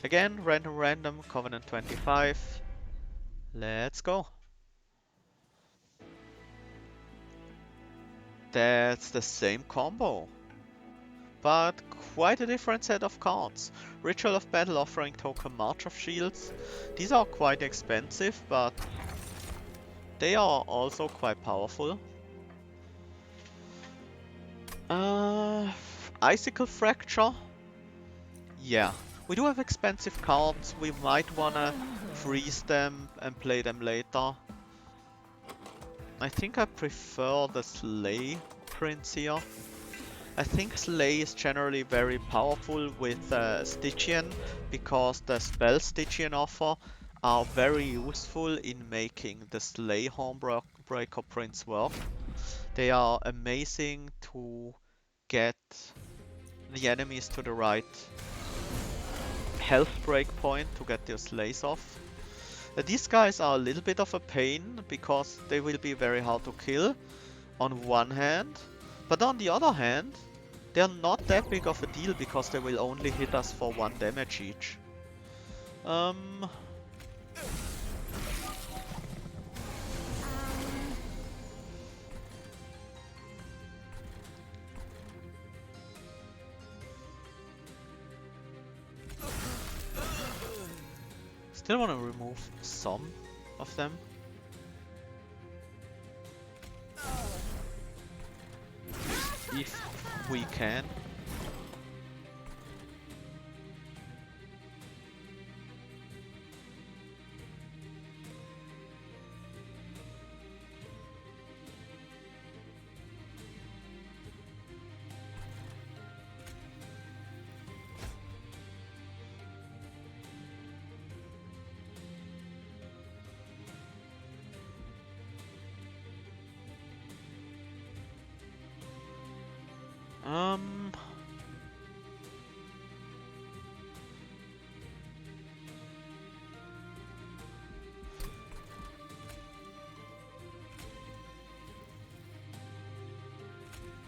Again, random, Covenant 25. Let's go. That's the same combo, but quite a different set of cards. Ritual of Battle offering token March of Shields. These are quite expensive, but they are also quite powerful. Uh, Icicle Fracture. Yeah, we do have expensive cards. We might wanna freeze them and play them later. I think I prefer the Slay Prince here. I think Slay is generally very powerful with Stygian because the spell Stygian offer are very useful in making the Slay Hornbreaker Prince work. They are amazing to get the enemies to the right health break point to get their slays off. These guys are a little bit of a pain because they will be very hard to kill on one hand, but on the other hand, they're not that big of a deal because they will only hit us for 1 damage each. Still want to remove some of them. If we can.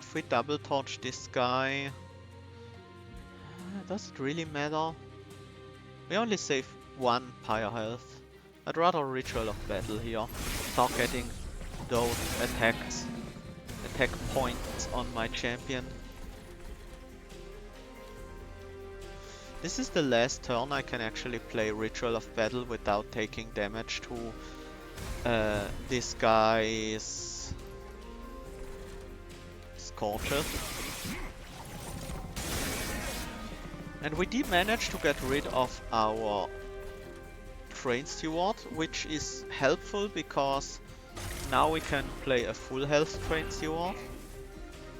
If we double torch this guy, does it really matter? We only save 1 pyre health. I'd rather Ritual of Battle here. Start getting those attack points on my champion. This is the last turn I can actually play Ritual of Battle without taking damage to this guy's Scorches. And we did manage to get rid of our Train Steward, which is helpful because now we can play a full health Train Steward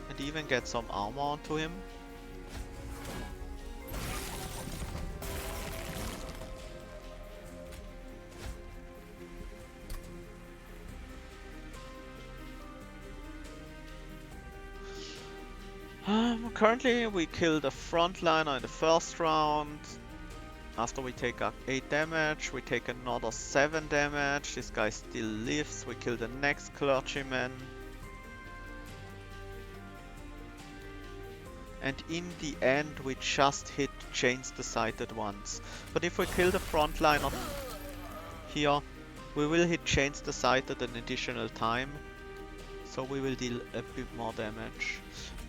and even get some armor onto him. Currently we kill the frontliner in the first round. After we take 8 damage, we take another 7 damage. This guy still lives. We kill the next clergyman. And in the end we just hit Chains the Sighted once. But if we kill the frontliner here, we will hit Chains the Sighted an additional time. So we will deal a bit more damage.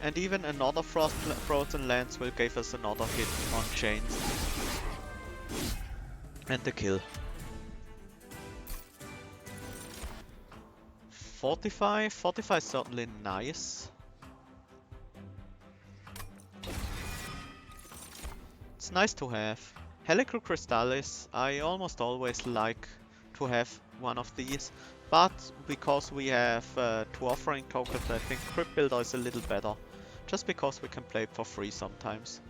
And even another Frozen Lance will give us another hit on Chains. And the kill. 45? 45 is certainly nice. It's nice to have. Helical Crystallis, I almost always like to have one of these. But because we have 2 offering tokens, I think Crypt Builder is a little better. Just because we can play it for free sometimes.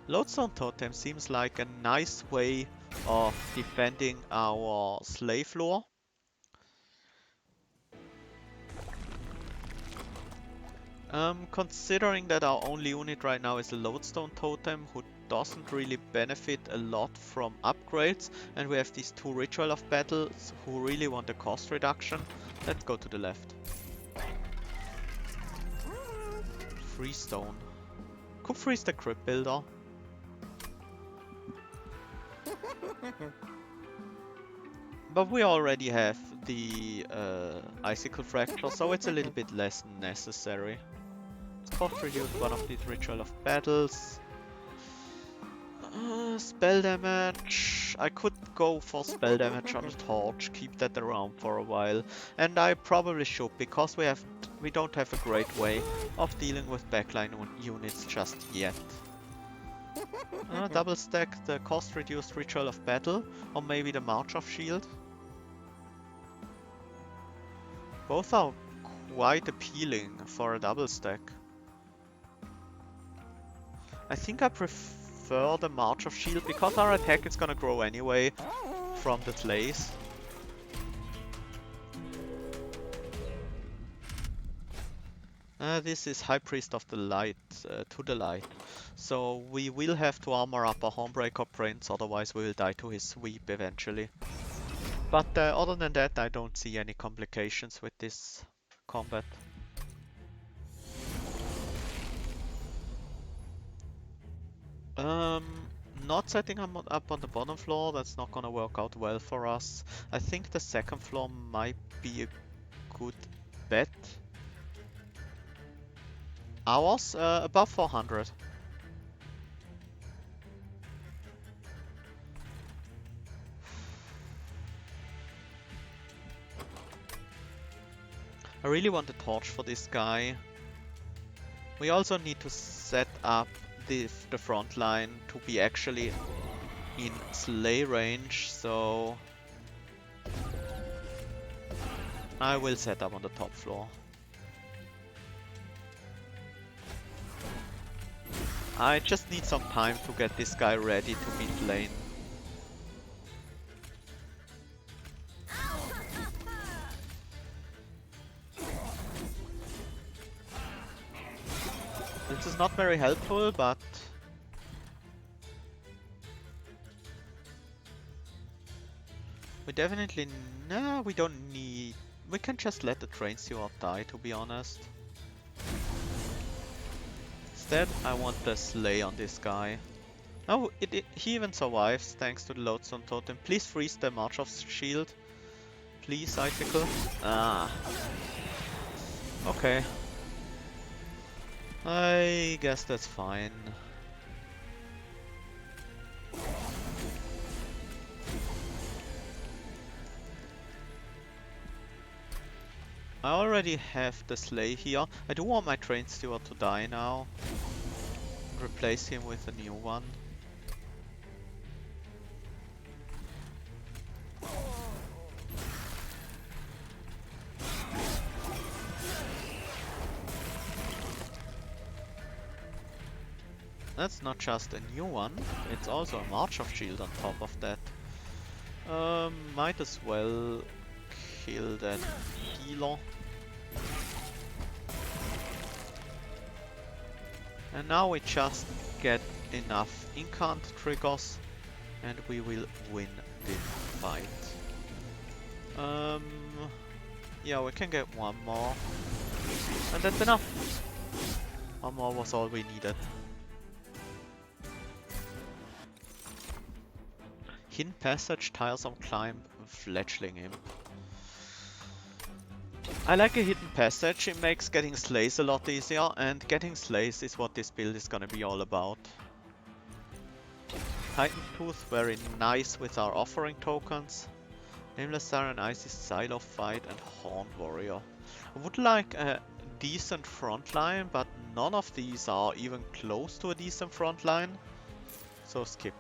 Lodestone Totem seems like a nice way of defending our slave lore. Considering that our only unit right now is a Lodestone Totem who doesn't really benefit a lot from upgrades, and we have these 2 Ritual of Battles who really want a cost reduction, let's go to the left. Freestone. Could freeze the Crypt Builder. But we already have the Icicle Fracture, so it's a little bit less necessary. Let's cost reduce one of these Ritual of Battles. Spell damage. I could go for spell damage on the torch, keep that around for a while, and I probably should because we don't have a great way of dealing with backline units just yet. Double stack the cost reduced Ritual of Battle, or maybe the March of Shield. Both are quite appealing for a double stack. I think I prefer the March of Shield because our attack is gonna grow anyway from the Slays. This is High Priest of the Light, to the Light. So we will have to armor up our Hornbreaker Prince, otherwise we will die to his sweep eventually. But other than that, I don't see any complications with this combat. Not setting him up on the bottom floor, that's not gonna work out well for us. I think the second floor might be a good bet. Ours? Above 400. I really want a torch for this guy. We also need to set up the front line to be actually in sleigh range, so I will set up on the top floor. I just need some time to get this guy ready to mid lane. This is not very helpful, but we definitely... No, we don't need... We can just let the train steward die, to be honest. Instead, I want the sleigh on this guy. Oh, he even survives thanks to the Lodestone Totem. Please freeze the March of Shield. Please, Icicle. Ah. Okay. I guess that's fine. I already have the sleigh here. I do want my train steward to die now. Replace him with a new one. That's not just a new one, it's also a March of Shield on top of that. Might as well kill that healer. And now we just get enough incant triggers and we will win this fight. Yeah, we can get one more. And that's enough. One more was all we needed. Hidden Passage, Tiresome Climb, Fledgling Imp. I like a hidden passage, it makes getting slays a lot easier, and getting slays is what this build is gonna be all about. Titan Tooth, very nice with our offering tokens. Nameless Siren, Icy Silo Fight, and Horned Warrior. I would like a decent frontline, but none of these are even close to a decent frontline, so skip.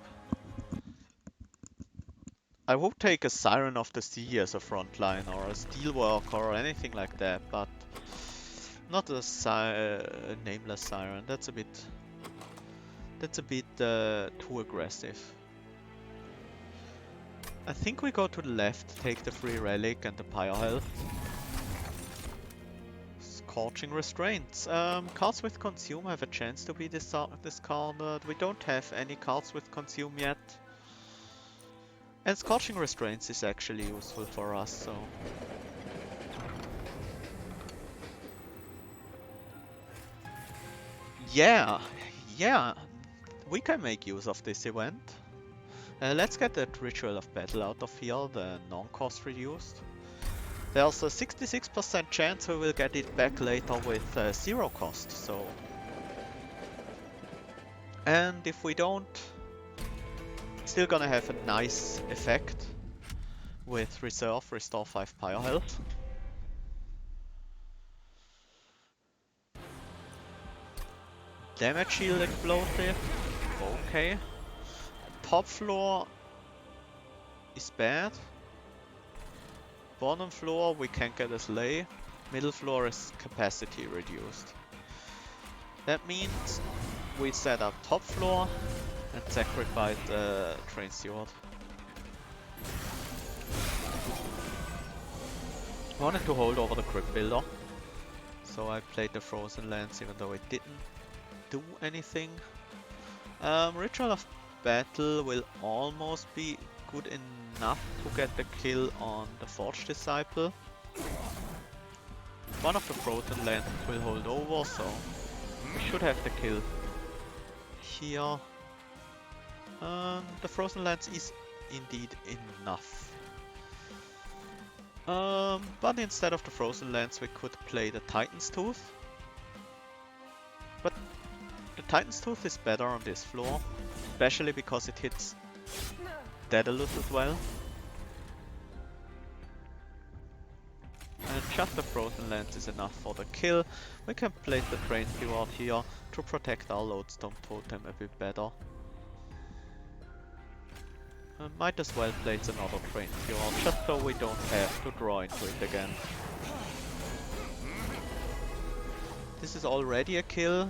I would take a Siren of the Sea as a frontline, or a Steelworker, or anything like that, but not a Nameless Siren. That's a bit too aggressive. I think we go to the left, take the free relic and the Pyre Health. Scorching Restraints. Cards with Consume have a chance to be discarded. We don't have any cards with Consume yet. And Scorching Restraints is actually useful for us, so... Yeah, we can make use of this event. Let's get that Ritual of Battle out of here, the non-cost reduced. There's a 66% chance we will get it back later with 0 cost, so... And if we don't, still gonna have a nice effect with Reserve, Restore 5 Pyre Health. Damage Shield Explosive, okay. Top floor is bad. Bottom floor we can get a Slay. Middle floor is capacity reduced. That means we set up top floor and sacrifice the Train Steward. Wanted to hold over the Crypt Builder, so I played the Frozen Lands even though it didn't do anything. Ritual of Battle will almost be good enough to get the kill on the Forge Disciple. One of the Frozen Lands will hold over, so we should have the kill here. The Frozen Lands is indeed enough. But instead of the Frozen Lands we could play the Titan's Tooth. But the Titan's Tooth is better on this floor, especially because it hits Daedalus as well. And just the Frozen Lands is enough for the kill. We can place the Train Steward here to protect our Lodestone Totem a bit better. Might as well place another Train Steward just so we don't have to draw into it again. This is already a kill.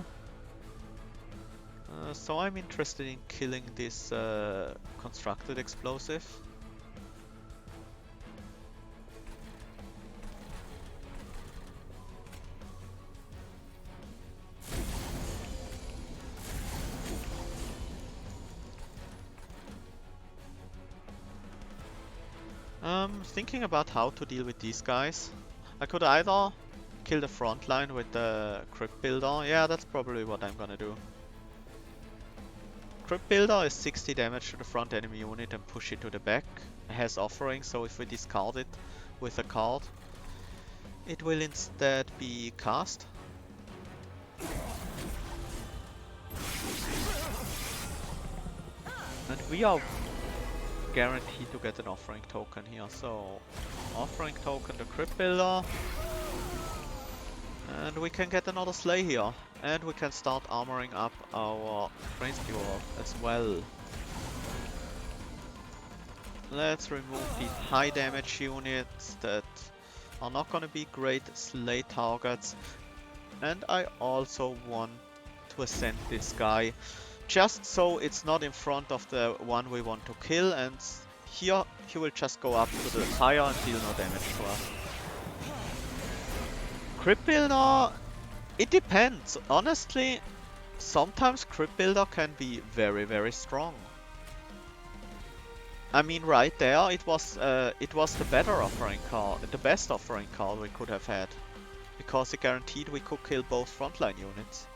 So I'm interested in killing this constructed explosive. Thinking about how to deal with these guys. I could either kill the front line with the Crypt Builder. Yeah, that's probably what I'm gonna do. Crypt Builder is 60 damage to the front enemy unit and push it to the back. It has offering, so if we discard it with a card, it will instead be cast. And we are guaranteed to get an offering token here, so offering token the Crypt Builder. And we can get another Slay here. And we can start armoring up our Train Steward as well. Let's remove these high damage units that are not gonna be great Slay targets. And I also want to ascend this guy, just so it's not in front of the one we want to kill, and here he will just go up to the fire and deal no damage to us. Crypt Builder, it depends. Honestly, sometimes Crypt Builder can be very, very strong. I mean, right there, it was the better offering card, the best offering card we could have had, because it guaranteed we could kill both frontline units.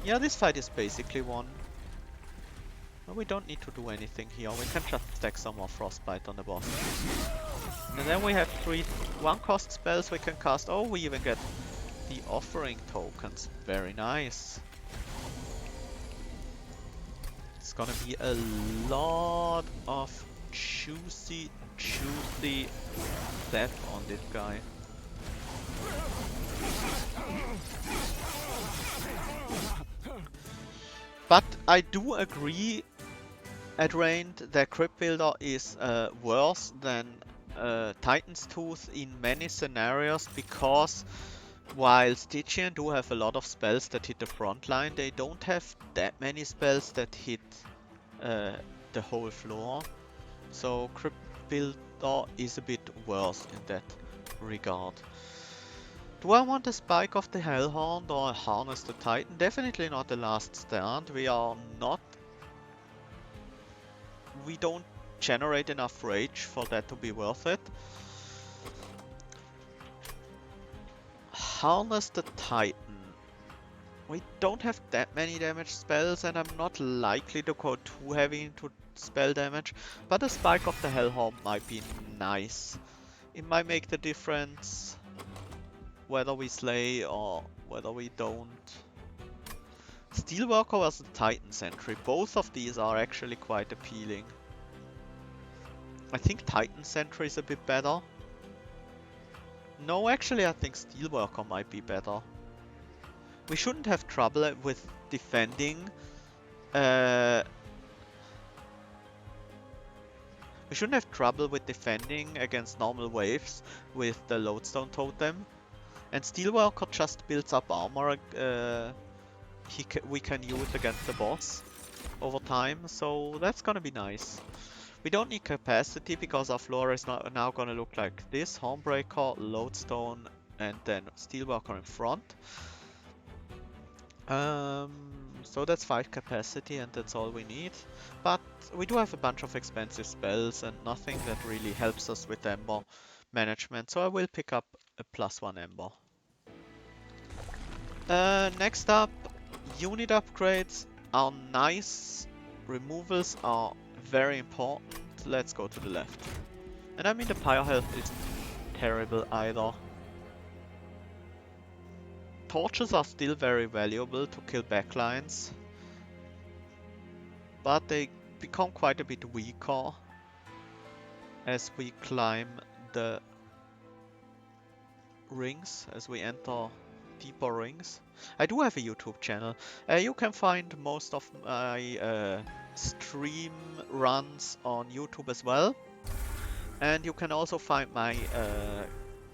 Yeah, this fight is basically won. Well, we don't need to do anything here, we can just stack some more Frostbite on the boss. And then we have 3 1-cost spells we can cast. Oh, we even get the offering tokens. Very nice. It's gonna be a lot of juicy depth on this guy. But I do agree, Adrained, that Crypt Builder is worse than Titan's Tooth in many scenarios, because while Stygian do have a lot of spells that hit the front line, they don't have that many spells that hit the whole floor. So Crypt Builder is a bit worse in that regard. Do I want a Spike of the Hellhorned or a Harness the Titan? Definitely not the Last Stand. We don't generate enough rage for that to be worth it. Harness the Titan. We don't have that many damage spells, and I'm not likely to go too heavy into spell damage, but a Spike of the Hellhorned might be nice. It might make the difference whether we slay or whether we don't. Steelworker versus Titan Sentry. Both of these are actually quite appealing. I think Titan Sentry is a bit better. No, actually I think Steelworker might be better. We shouldn't have trouble with defending. We shouldn't have trouble with defending against normal waves with the Lodestone Totem. And Steelworker just builds up armor we can use against the boss over time, so that's gonna be nice. We don't need capacity because our floor is now gonna look like this. Hornbreaker, Lodestone, and then Steelworker in front. So that's 5 capacity and that's all we need. But we do have a bunch of expensive spells and nothing that really helps us with Ember management, so I will pick up a +1 Ember. Next up, unit upgrades are nice, removals are very important. Let's go to the left. And I mean the pyre health isn't terrible either. Torches are still very valuable to kill backlines, but they become quite a bit weaker as we climb the rings, as we enter deeper rings. I do have a YouTube channel. You can find most of my stream runs on YouTube as well. And you can also find my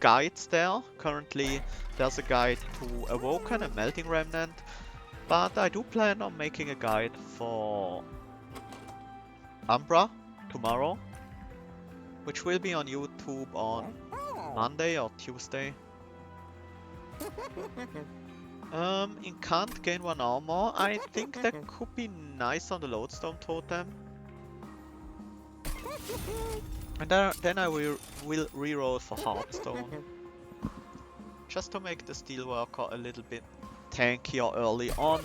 guides there. Currently there's a guide to Awoken and Melting Remnant. But I do plan on making a guide for Umbra tomorrow, which will be on YouTube on Monday or Tuesday. In can't gain 1 armor. I think that could be nice on the Lodestone Totem. And then I will reroll for Heartstone. Just to make the Steelworker a little bit tankier early on.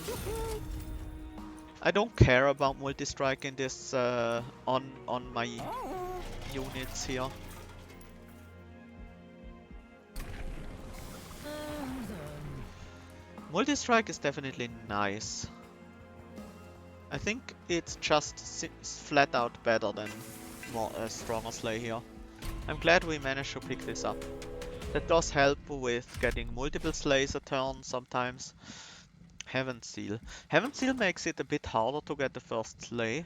I don't care about multi-strike in this on my units here. Multi-strike is definitely nice. I think it's just flat out better than stronger slay here. I'm glad we managed to pick this up. That does help with getting multiple slays a turn sometimes. Heaven's Seal. Heaven's Seal makes it a bit harder to get the first slay.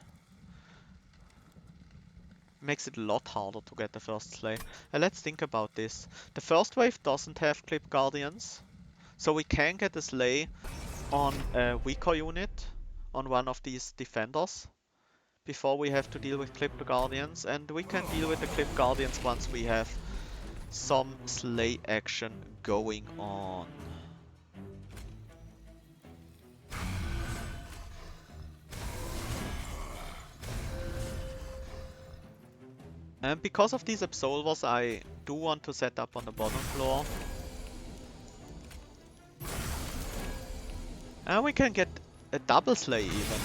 Makes it a lot harder to get the first slay. Let's think about this. The first wave doesn't have Clip Guardians, so we can get a slay on a weaker unit, on one of these defenders, before we have to deal with Clip Guardians, and we can deal with the Clip Guardians once we have some slay action going on. And because of these Absolvers, I do want to set up on the bottom floor. And we can get a double slay even.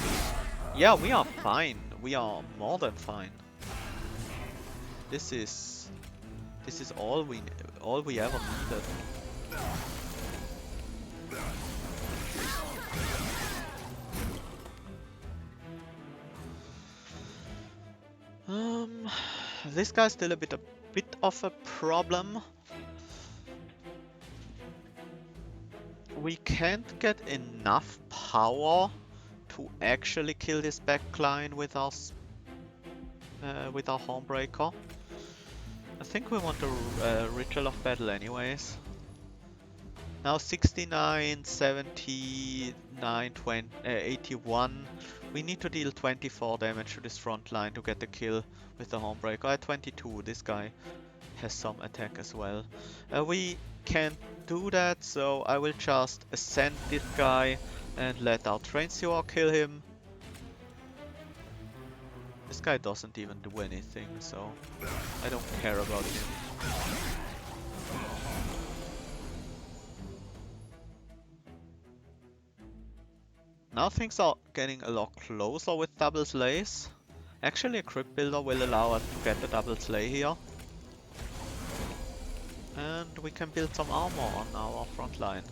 Yeah, we are fine. We are more than fine. This is all we ever needed. This guy's still a bit of a problem. We can't get enough power to actually kill this backline with our Hornbreaker. I think we want a Ritual of Battle anyways. Now 69, 79, 20, 81. We need to deal 24 damage to this front line to get the kill with the Hornbreaker. At 22, this guy has some attack as well. We can't do that, so I will just ascend this guy and let our Train Sewer kill him. This guy doesn't even do anything, so I don't care about him. Now things are getting a lot closer with double slays. Actually, a crypt builder will allow us to get the double slay here. And we can build some armor on our front line.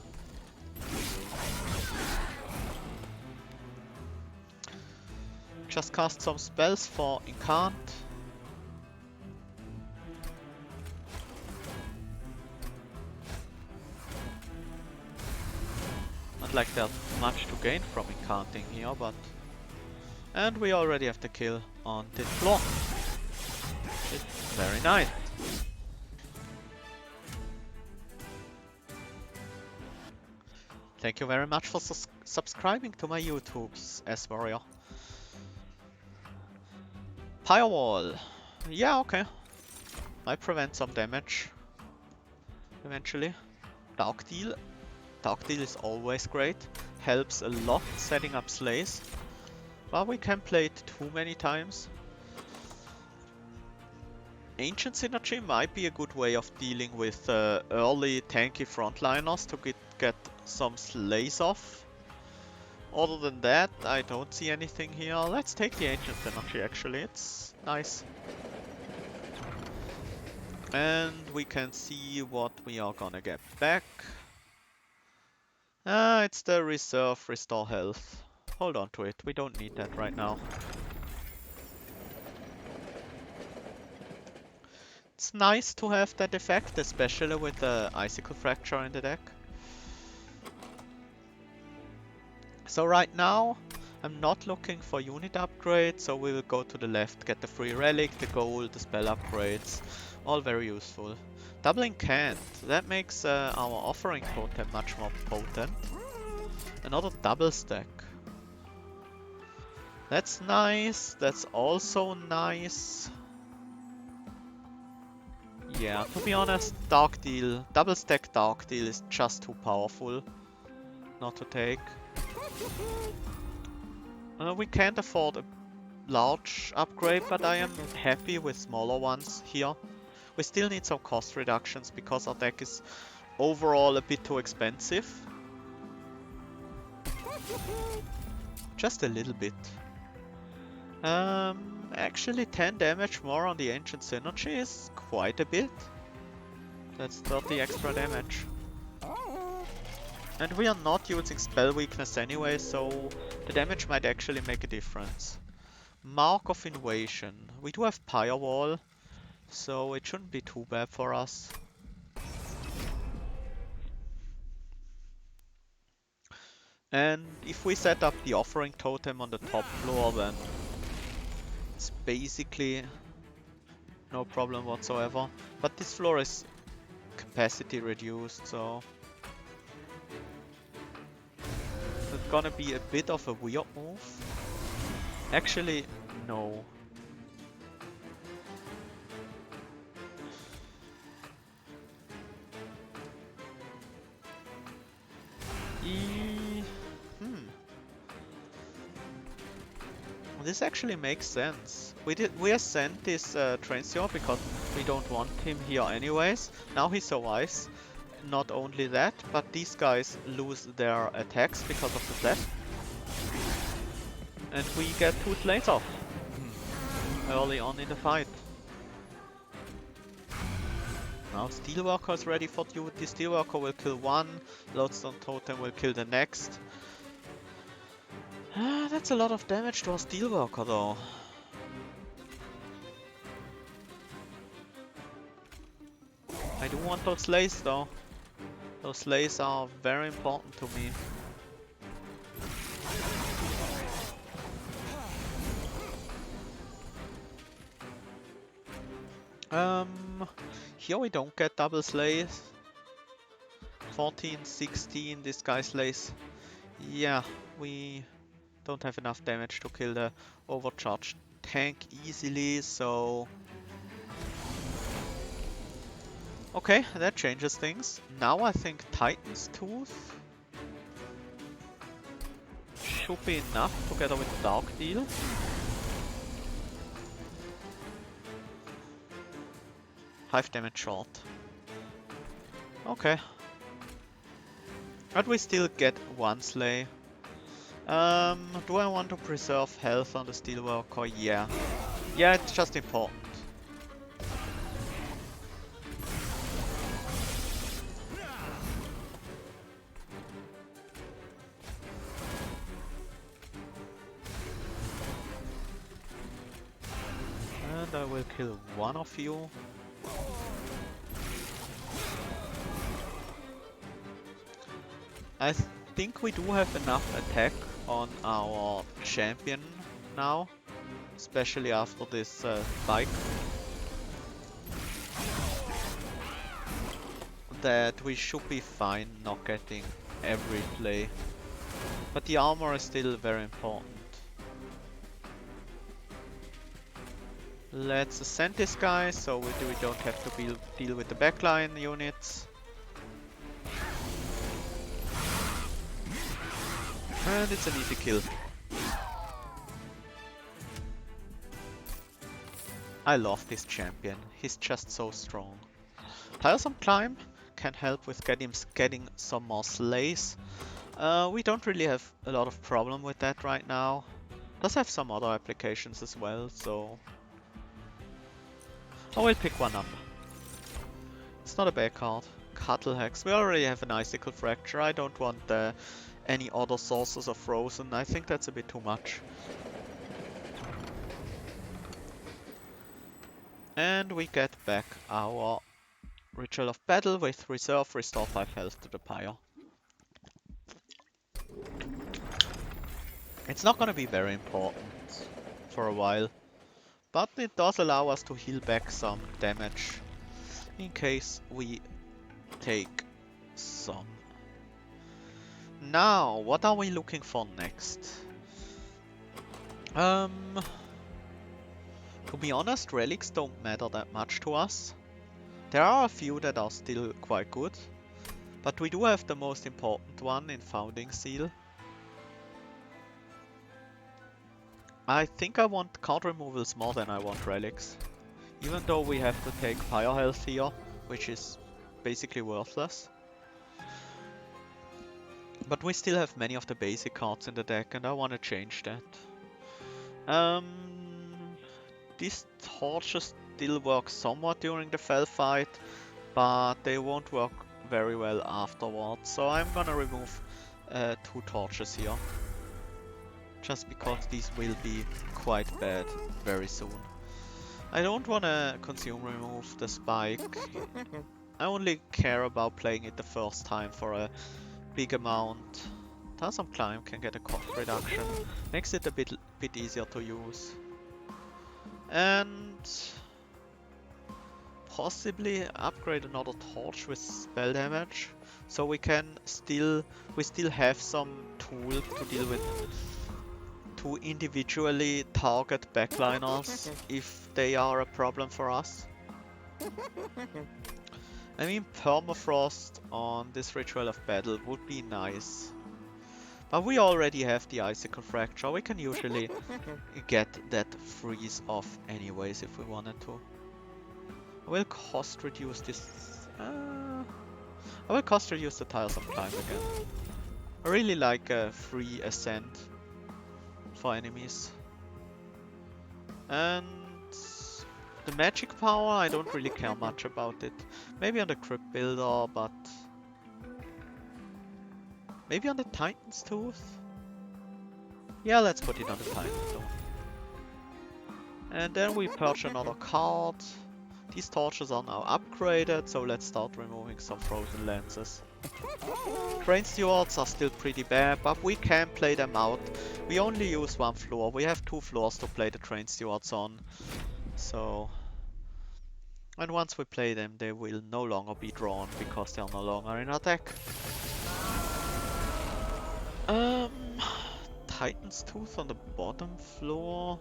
Just cast some spells for Incant. Not like there's much to gain from Incanting here, but... And we already have the kill on this floor. It's very nice. Thank you very much for subscribing to my YouTubes, S-Warrior. Firewall. Yeah, okay. Might prevent some damage. Eventually. Dark Deal. Dark Deal is always great. Helps a lot setting up slays. But we can play it too many times. Ancient Synergy might be a good way of dealing with early tanky frontliners to get some slays off. Other than that, I don't see anything here. Let's take the Ancient Synergy actually, it's nice. And we can see what we are gonna get back. It's the Reserve Restore Health. Hold on to it, we don't need that right now. It's nice to have that effect, especially with the Icicle Fracture in the deck. So right now, I'm not looking for unit upgrades, so we will go to the left, get the free relic, the gold, the spell upgrades, all very useful. Doubling Cant, that makes our offering totem much more potent. Another double stack. That's nice, that's also nice. Yeah, to be honest, Dark Deal, double stack Dark Deal is just too powerful not to take. We can't afford a large upgrade, but I am happy with smaller ones here. We still need some cost reductions because our deck is overall a bit too expensive. Just a little bit. Actually 10 damage more on the Ancient Synergy is quite a bit. That's 30 extra damage. And we are not using spell weakness anyway, so the damage might actually make a difference. Mark of Invasion. We do have Firewall, so it shouldn't be too bad for us. And if we set up the Offering Totem on the top floor, then it's basically no problem whatsoever. But this floor is capacity reduced, so it's gonna be a bit of a weird move. Actually, no. This actually makes sense. We have sent this Transient because we don't want him here anyways. Now he survives. Not only that, but these guys lose their attacks because of the flash. And we get 2 slays off early on in the fight. Now Steelworker is ready for duty. Steelworker will kill one, Lodestone Totem will kill the next. That's a lot of damage to our Steelworker though. I do want those slays though. Those slays are very important to me. Here we don't get double slays. 14, 16, this guy slays. Yeah, we don't have enough damage to kill the overcharged tank easily, so... Okay, that changes things. Now I think Titan's Tooth should be enough together with Dark Deal. Half damage short. Okay. But we still get one slay. Do I want to preserve health on the Steelworker? Yeah. Yeah, it's just important. And I will kill one of you. I think we do have enough attack on our champion now, especially after this bike, that we should be fine not getting every play. But the armor is still very important. Let's ascend this guy so we don't have to deal with the backline units. And it's an easy kill. I love this champion, he's just so strong. Tiresome Climb can help with getting some more slays. We don't really have a lot of problem with that right now. Does have some other applications as well, so I will pick one up. It's not a bad card. Cuttle Hex. We already have an Icicle Fracture. I don't want any other sources of Frozen. I think that's a bit too much. And we get back our Ritual of Battle with Reserve, restore 5 health to the Pyre. It's not gonna be very important for a while, but it does allow us to heal back some damage in case we take some. Now, what are we looking for next? To be honest, relics don't matter that much to us. There are a few that are still quite good, but we do have the most important one in Founding Seal. I think I want card removals more than I want relics. Even though we have to take Pyre Health here, which is basically worthless. But we still have many of the basic cards in the deck and I want to change that. These torches still work somewhat during the Fell fight, but they won't work very well afterwards. So I'm gonna remove 2 torches here. Just because these will be quite bad very soon. I don't wanna consume remove the spike. I only care about playing it the first time for a big amount. Tiresome Climb can get a cost reduction, makes it a bit easier to use. And possibly upgrade another torch with spell damage, so we still have some tool to deal with, to individually target backliners if they are a problem for us. I mean, Permafrost on this Ritual of Battle would be nice. But we already have the Icicle Fracture, we can usually get that freeze off anyways if we wanted to. I will cost reduce this... I will cost reduce the Tiresome Climb again. I really like a free ascent for enemies. And the magic power, I don't really care much about it. Maybe on the Crypt Builder, but... maybe on the Titan's Tooth? Yeah, let's put it on the Titan's Tooth. And then we purge another card. These torches are now upgraded, so let's start removing some frozen lances. Train Stewards are still pretty bad, but we can play them out. We only use 1 floor. We have 2 floors to play the Train Stewards on. So... and once we play them, they will no longer be drawn because they are no longer in our deck. Titan's Tooth on the bottom floor.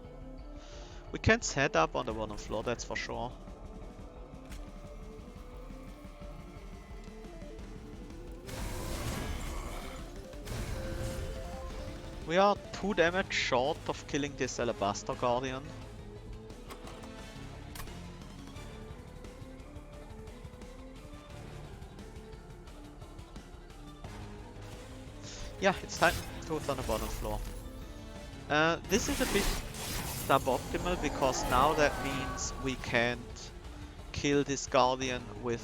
We can set up on the bottom floor, that's for sure. We are 2 damage short of killing this Alabaster Guardian. Yeah, it's time. Tooth on the bottom floor. This is a bit suboptimal because now that means we can't kill this Guardian with...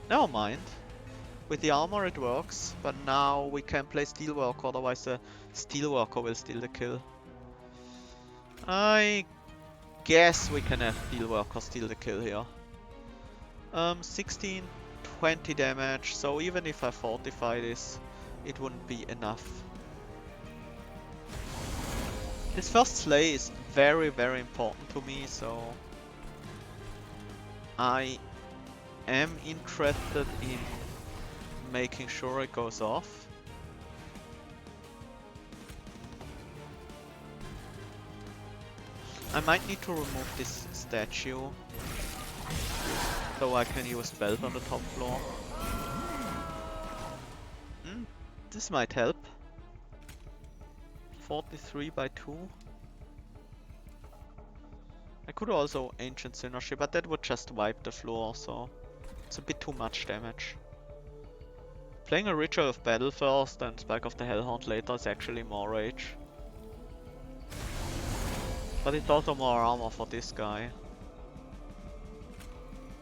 Never mind. With the armor it works, but now we can play Steelworker, otherwise the Steelworker will steal the kill. I guess we can have Steelworker steal the kill here. 16, 20 damage, so even if I fortify this, it wouldn't be enough. This first slay is very, very important to me, so I am interested in making sure it goes off. I might need to remove this statue so I can use belt on the top floor. This might help. 43 by 2. I could also Ancient Synergy, but that would just wipe the floor, so it's a bit too much damage. Playing a Ritual of Battle first and Spike of the Hellhorned later is actually more rage. But it's also more armor for this guy.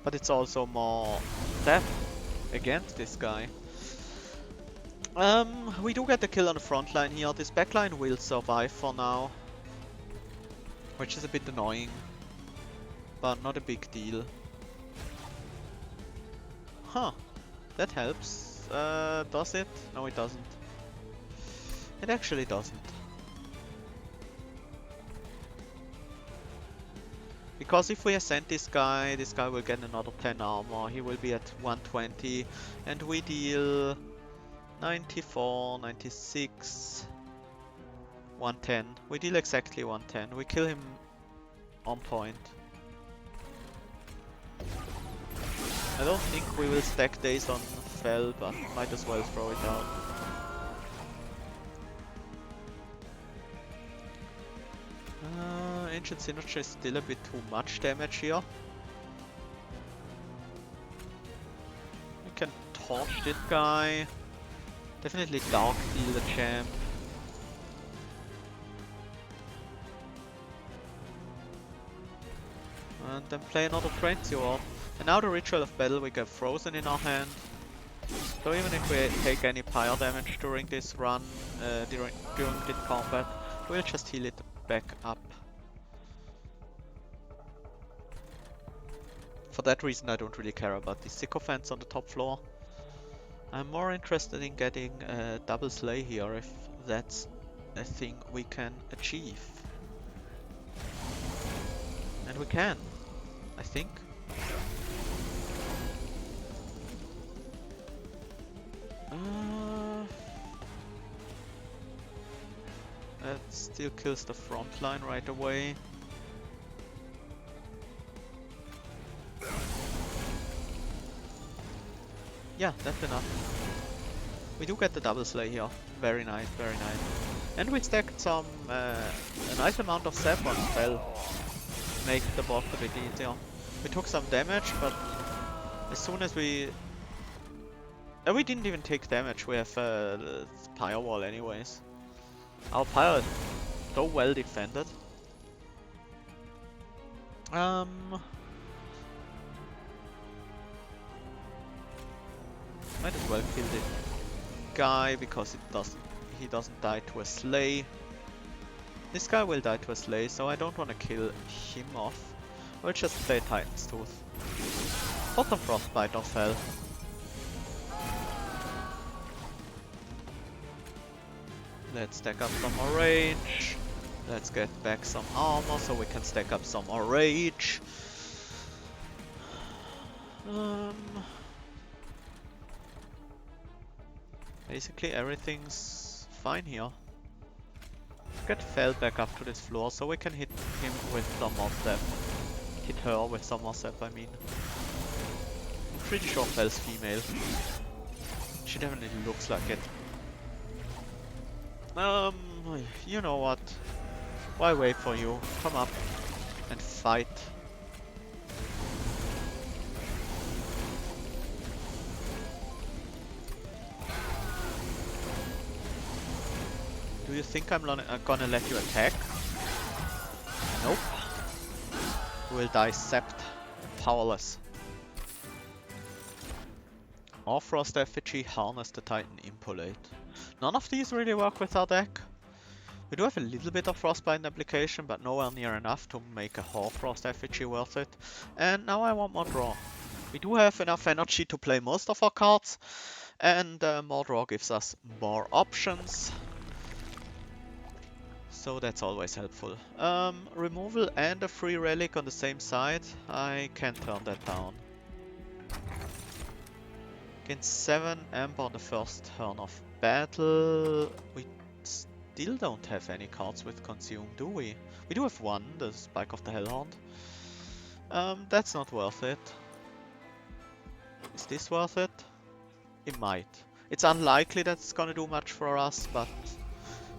But it's also more death against this guy. We do get the kill on the front line here. This backline will survive for now. Which is a bit annoying. But not a big deal. Huh. That helps. Does it? No, it doesn't. It actually doesn't. Because if we ascend this guy will get another 10 armor. He will be at 120. And we deal 94, 96, 110. We deal exactly 110. We kill him on point. I don't think we will stack days on Fell, but might as well throw it out. Ancient Synergy is still a bit too much damage here. We can torch this guy. Definitely Dark Deal the champ. And then play another Frenzy Orb. And now the Ritual of Battle, we get Frozen in our hand. So even if we take any pyre damage during this run, during this combat, we'll just heal it back up. For that reason I don't really care about the sycophants on the top floor. I'm more interested in getting a double slay here, if that's a thing we can achieve. And we can, I think. That still kills the front line right away. Yeah, that's enough. We do get the double slay here. Very nice, very nice. And we stacked some, a nice amount of sap on spell. Make the boss a bit easier. We took some damage, but as soon as we... we didn't even take damage, we have the pyre wall anyways. Our pyre is so well defended. Might as well kill the guy because he doesn't die to a slay. This guy will die to a slay, so I don't want to kill him off. We'll just play Titan's Tooth. Or some Frostbite or Fell. Let's stack up some more rage. Let's get back some armor so we can stack up some more rage. Basically everything's fine here. Get Fell back up to this floor so we can hit him with some more step. Hit her with some more step, I mean. I'm pretty sure Fell's female. She definitely looks like it. You know what? Why wait for you? Come up and fight. Do you think I'm gonna let you attack? Nope. Will die sapped. Powerless. Or Frost Effigy, Harness the Titan, Impolate. None of these really work with our deck. We do have a little bit of Frostbite application, but nowhere near enough to make a Hoarfrost Effigy worth it. And now I want more draw. We do have enough energy to play most of our cards, and more draw gives us more options. So that's always helpful. Removal and a free relic on the same side. I can't turn that down. Gain 7 amber on the first turn of battle. We still don't have any cards with consume, do we? We do have one, the Spike of the Hellhorned. That's not worth it. Is this worth it? It might. It's unlikely that it's gonna do much for us, but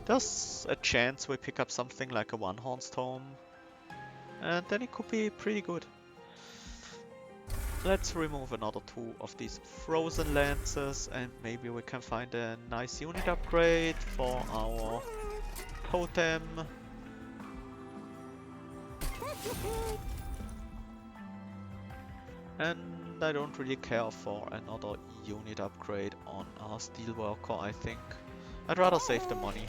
there's a chance we pick up something like a One-Horned Tome, and then it could be pretty good. Let's remove another 2 of these Frozen Lances, and maybe we can find a nice unit upgrade for our Totem. And I don't really care for another unit upgrade on our Steelworker, I think. I'd rather save the money.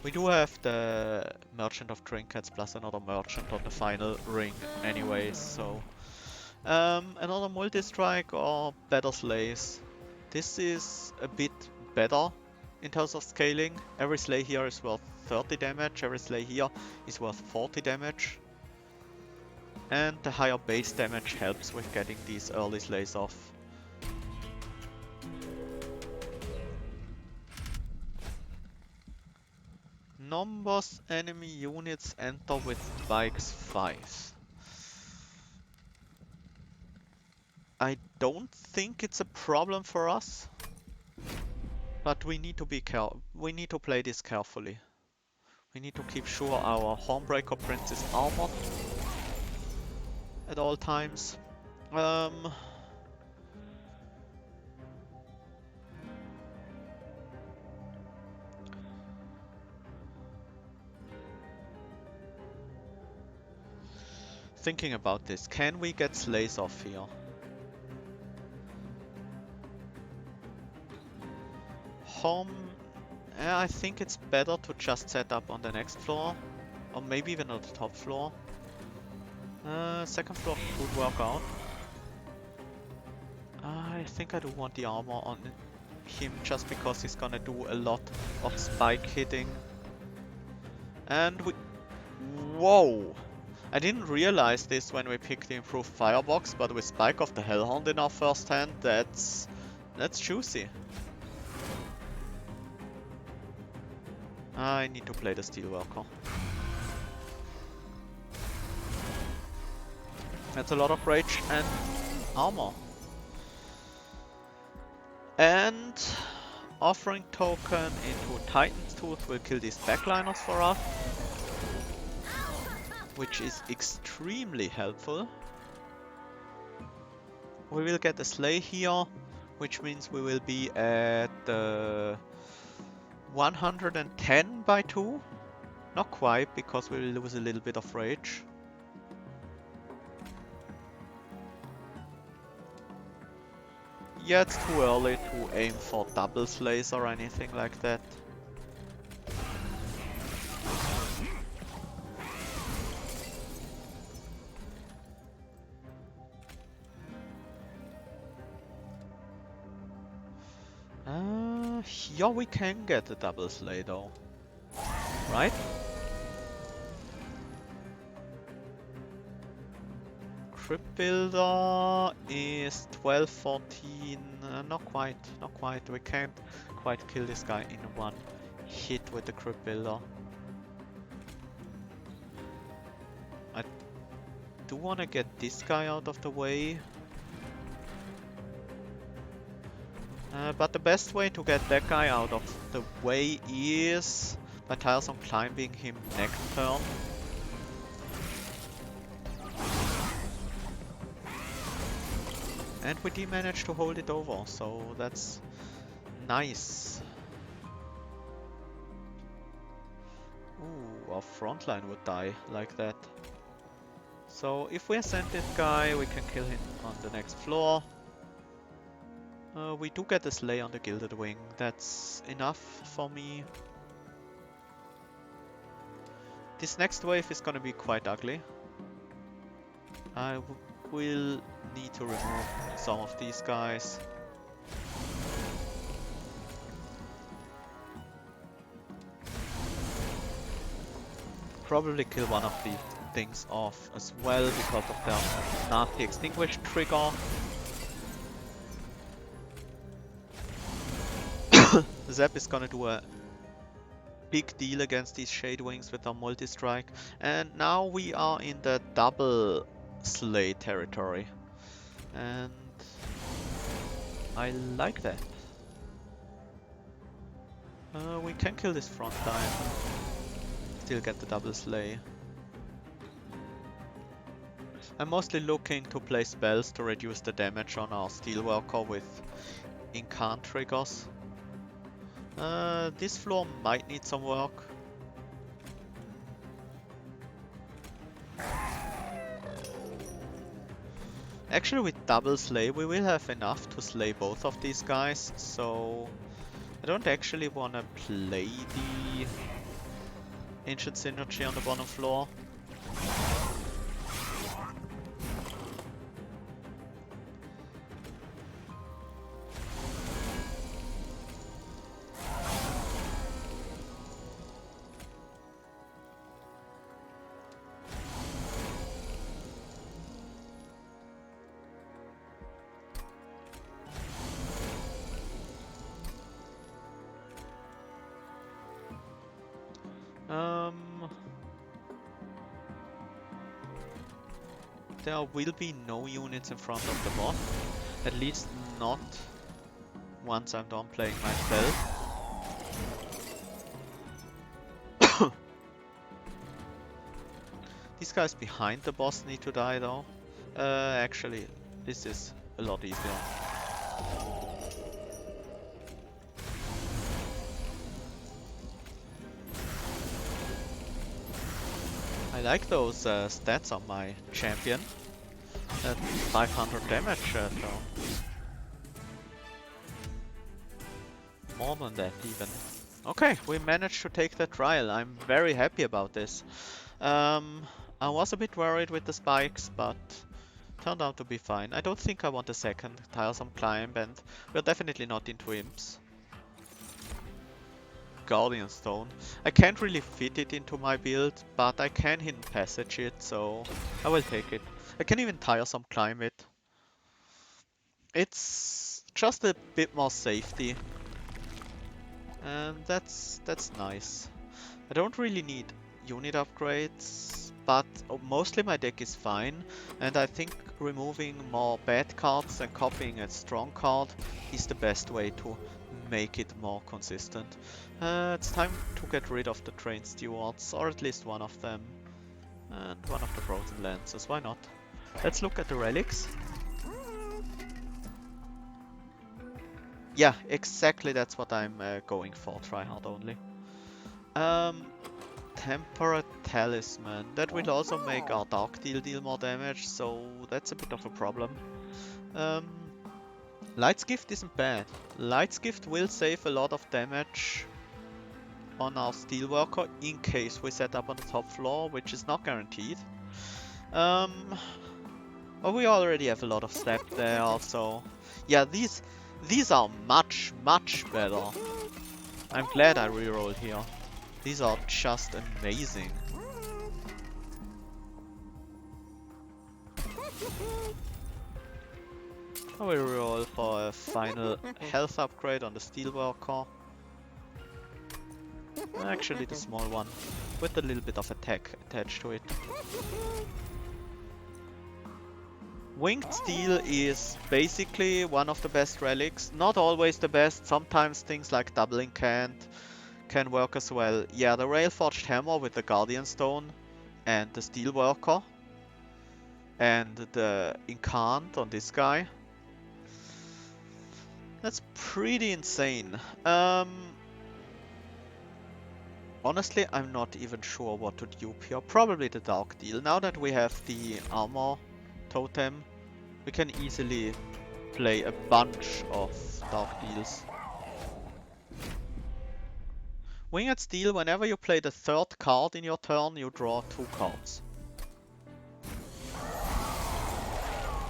We do have the Merchant of Trinkets plus another Merchant on the final ring anyways, so... another multi-strike or better slays. This is a bit better in terms of scaling. Every slay here is worth 30 damage, every slay here is worth 40 damage. And the higher base damage helps with getting these early slays off. Numbers enemy units enter with spikes 5. I don't think it's a problem for us, but we need to be we need to play this carefully. We need to keep sure our Hornbreaker Prince is armored at all times. Thinking about this, can we get slays off here? I think it's better to just set up on the next floor, or maybe even on the top floor. Second floor could work out. I think I do want the armor on him just because he's gonna do a lot of spike hitting. And we... Whoa! I didn't realize this when we picked the improved firebox, but with Spike of the Hellhound in our first hand, that's juicy. I need to play the Steelworker. That's a lot of rage and armor. And offering token into Titan's Tooth will kill these backliners for us, which is extremely helpful. We will get a Slay here, which means we will be at 110 by 2. Not quite, because we will lose a little bit of rage. Yeah, it's too early to aim for double slays or anything like that. Here we can get a double slay though, right? Crypt Builder is 12, 14, not quite. We can't quite kill this guy in one hit with the Crypt Builder. I do want to get this guy out of the way. But the best way to get that guy out of the way is by tiresome climbing him next turn. And we did manage to hold it over, so that's nice. our frontline would die like that. So if we ascend this guy, we can kill him on the next floor. We do get a Slay on the Gilded Wing. That's enough for me. This next wave is gonna be quite ugly. I will need to remove some of these guys. Probably kill one of these things off as well because of the nasty extinguish trigger. Zep is gonna do a big deal against these Shade Wings with our multi-strike, and now we are in the double Slay territory, and I like that. We can kill this front line, still get the double Slay. I'm mostly looking to play spells to reduce the damage on our Steelworker with incant triggers. This floor might need some work. Actually, with double Slay we will have enough to slay both of these guys, so I don't actually want to play the Ancient Synergy on the bottom floor. There will be no units in front of the boss, at least not once I'm done playing my spell. These guys behind the boss need to die though. Actually, this is a lot easier. I like those stats on my champion. At 500 damage though. More than that even. Okay, we managed to take the trial. I'm very happy about this. I was a bit worried with the spikes, but turned out to be fine. I don't think I want a second tiresome climb, and we're definitely not into imps. Guardian Stone. I can't really fit it into my build, but I can hidden passage it, so I will take it. I can even tiresome climb it. It's just a bit more safety, and that's nice. I don't really need unit upgrades, but mostly my deck is fine, and I think removing more bad cards and copying a strong card is the best way to make it more consistent. It's time to get rid of the Trained Stewards, or at least one of them, and one of the Frozen Lances, why not? Let's look at the relics. Yeah, exactly, that's what I'm going for, try hard only. Temperate Talisman, that will also make our Dark deal more damage, so that's a bit of a problem. Light's Gift isn't bad. Light's Gift will save a lot of damage on our Steelworker in case we set up on the top floor, which is not guaranteed. But we already have a lot of step there also. Yeah, these are much better. I'm glad I rerolled here. These are just amazing. I will reroll for a final health upgrade on the Steelworker. Actually the small one, with a little bit of attack attached to it. Winged Steel is basically one of the best relics. Not always the best, sometimes things like Double Incant can work as well. Yeah, the Railforged Hammer with the Guardian Stone and the Steelworker and the Incant on this guy. That's pretty insane. Honestly, I'm not even sure what to dupe here. Probably the Dark Deal. Now that we have the armor totem, we can easily play a bunch of Dark Deals. Winged Steel, whenever you play the third card in your turn, you draw 2 cards.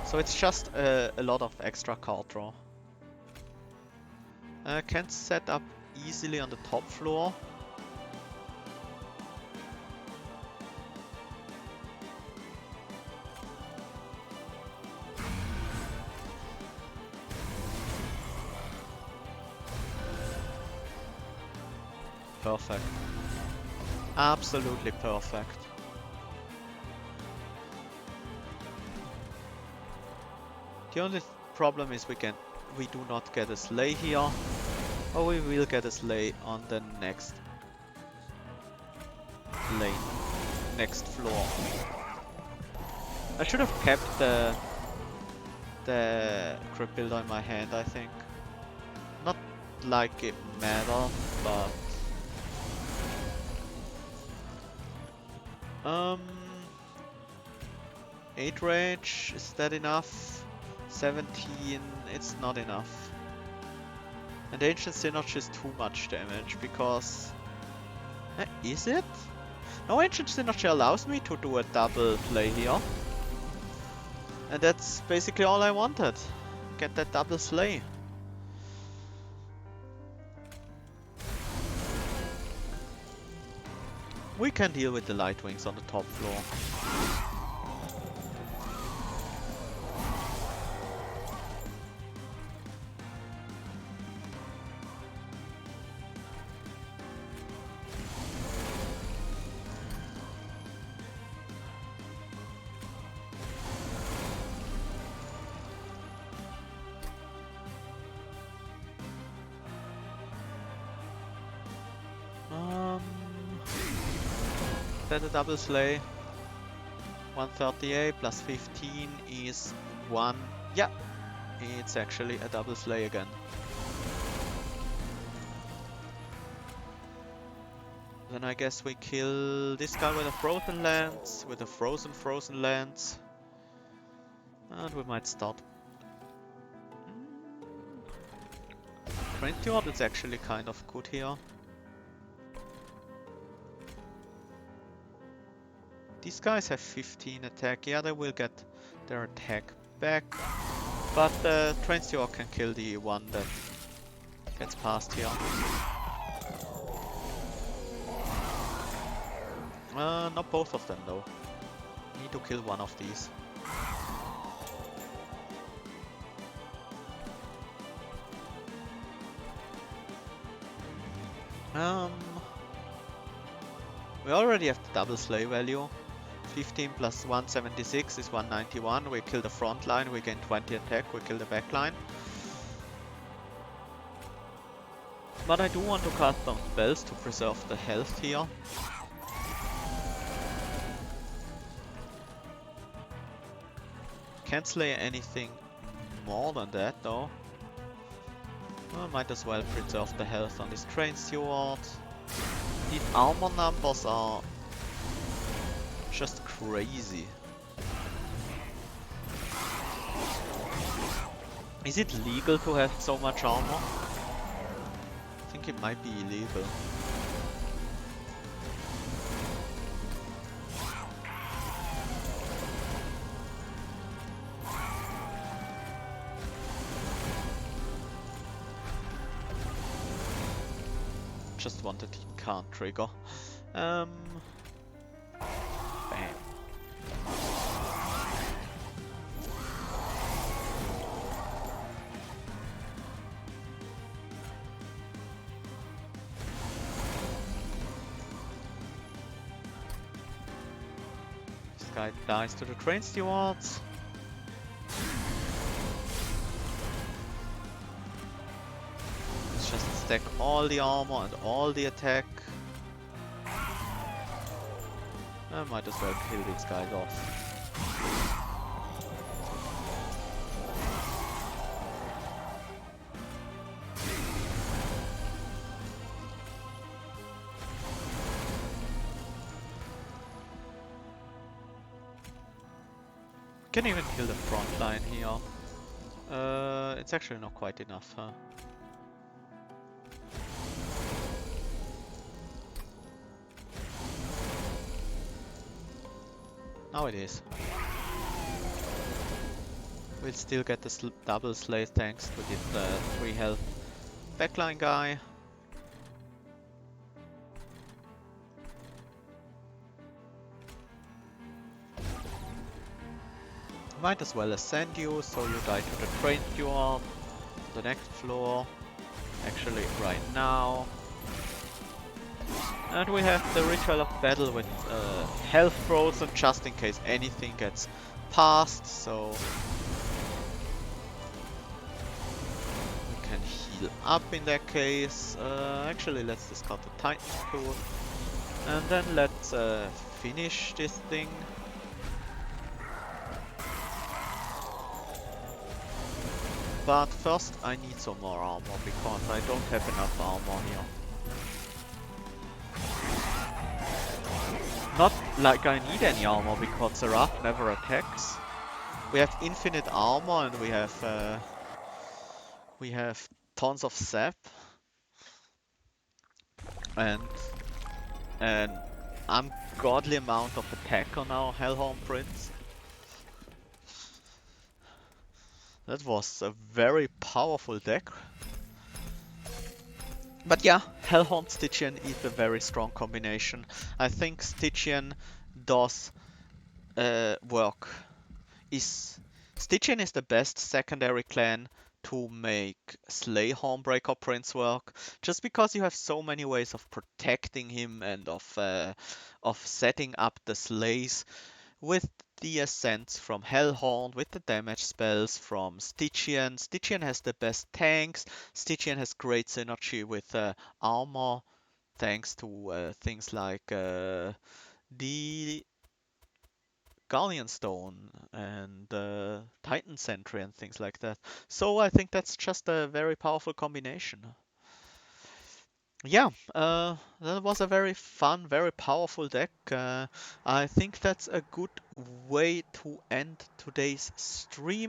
So it's just a lot of extra card draw. Can set up easily on the top floor. Perfect. Absolutely perfect. The only problem is we do not get a sleigh here, or we will get a sleigh on the next lane, next floor. I should have kept the Crypt Builder in my hand, I think. Not like it matters, but 8 rage, is that enough? 17, it's not enough. And Ancient Synergy is too much damage because... is it? No, Ancient Synergy allows me to do a double play here. And that's basically all I wanted. Get that double slay. We can deal with the Light Wings on the top floor. That a double slay. 138 plus 15 is 1. Yeah, it's actually a double slay again. Then I guess we kill this guy with a frozen lance, with a frozen lance. And we might start. 20 odd is actually kind of good here. These guys have 15 attack. Yeah, they will get their attack back. But the Transducer can kill the one that gets past here. Not both of them though. Need to kill one of these. We already have the double slay value. 15 plus 176 is 191. We kill the front line, we gain 20 attack, we kill the back line. But I do want to cast some spells to preserve the health here. Can't slay anything more than that though. Well, might as well preserve the health on this train steward. These armor numbers are just crazy. Is it legal to have so much armor? I think it might be illegal. Just wanted he can't trigger. Bam. This guy dies to the train stewards. Just stack all the armor and all the attack. I might as well kill these guys off. Can even kill the front line here. It's actually not quite enough, huh? Now it is. We'll still get the double slay thanks to the 3 health backline guy. Might as well ascend you so you die to the train duel. The next floor. Actually, right now. And we have the Ritual of Battle with health frozen just in case anything gets past, so we can heal up in that case. Actually, let's discard the Titan Tool. And then let's finish this thing. But first I need some more armor because I don't have enough armor here. Not like I need any armor because the Wrath never attacks. We have infinite armor and we have tons of sap and an ungodly amount of attack on our Hellhorned Prince. That was a very powerful deck. But yeah, Hellhorned Stygian is a very strong combination. I think Stygian does work. Stygian is the best secondary clan to make Slay Hornbreaker Prince work, just because you have so many ways of protecting him and of setting up the slays with the ascents from Hellhorn, with the damage spells from Stygian. Stygian has the best tanks. Stygian has great synergy with armor, thanks to things like the Guardian Stone and Titan Sentry and things like that. So I think that's just a very powerful combination. Yeah, that was a very fun, very powerful deck. I think that's a good way to end today's stream.